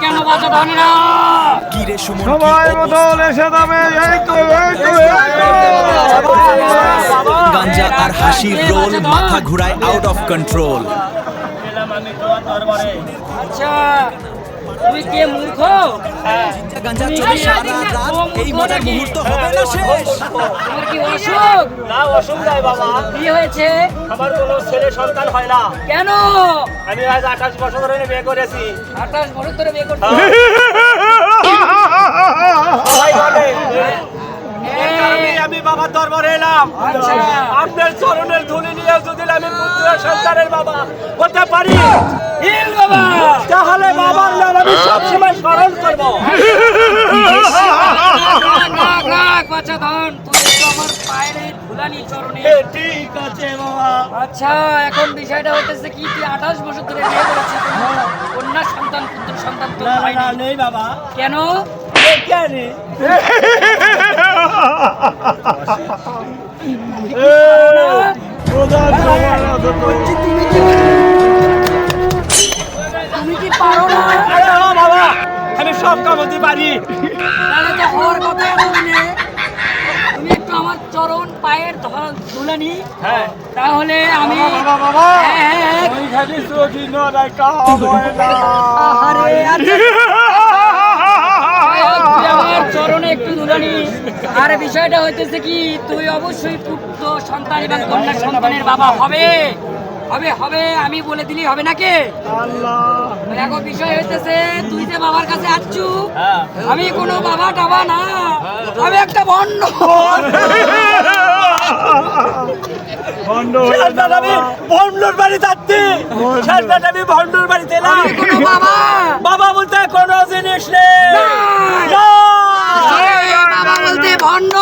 কেন বাচ্চা ধনীরা? কিরে সুমন সময় মতো এসে যাবে। এই তো গাঞ্জা আর হাসির রোল মাথা ঘুরায় আউট অফ কন্ট্রোল। আচ্ছা তুমি কে মূর্খ? গাঞ্জা চলে সারা রাত এই মজার মুহূর্ত হবে না শেষ। তোমার কি অসুখ? না অসুখ নাই বাবা, কি হয়েছে? আমার কোনো ছেলে সন্তান হয় না। কেন? আমি আজ 28 বছর ধরে বিয়ে করেছি। 28 বছর ধরে বিয়ে করছো? সবাই বলে এই কারণেই আমি বাবার দরবারে এলাম। আচ্ছা। আপনার চরণের ধুলি নিয়ে যদি আমি পুত্র সন্তানের বাবা হতে পারি, হিল বাবা। তাহলে বাবার নাম আমি সবসময় স্মরণ করবো। রাখ বাচ্চা ধন, তুমি তো আমার পায়ের এই ধুলানি চরণে। ঠিক আছে বাবা। আচ্ছা এখন বিষয়টা হতেছে কি, তুই 28 বছর ধরে বিয়ে করেছিস, কন্যা সন্তান পুত্র সন্তান তো না, হয়নি। নেই বাবা। কেন? কেন? তুমি কি পারো না? আরে বাবা, আমি সব কামতি পারি। তাহলে তো হওয়ার কথা এমন নেই। তুমি একটু আমার চরণ পায়ের ধুলানি, হ্যাঁ তাহলে আমি বাবা, হ্যাঁ, হ্যাঁ, ওই খালি চোখি নয় কাম হয় না। আরে আচ্ছা, তুই আমার চরণে একটু ধুলানি। আর বিষয়টা হইতেছে কি, তুই অবশ্যই পুত্র সন্তান এবং কন্যা সন্তানের বাবা হবে হবে হবে, আমি বলে দিলি হবে নাকি? দেখো বিষয় হইতেছে, তুই যে বাবার কাছে আসছু, আমি কোনো বাবা টাবা না, আমি একটা ভণ্ড। শেষবার আমি ভন্ডুর বাড়ি যাচ্ছি। শেষবার আমি ভন্ডুর বাড়িতে এলাম। আমি কোনো বাবা বাবা বলতে কোনো জিনিস নেই। না। বাবা বলতে ভণ্ড।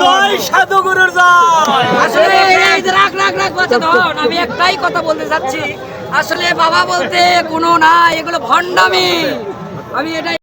জয় সাধু গুরুর জয়। আসলে এই যে রাখ রাখ রাখ বাচ্চা ধন, আমি একটাই কথা বলতে চাচ্ছি, আসলে বাবা বলতে কোনো না, এগুলো ভণ্ডামি। আমি এটাই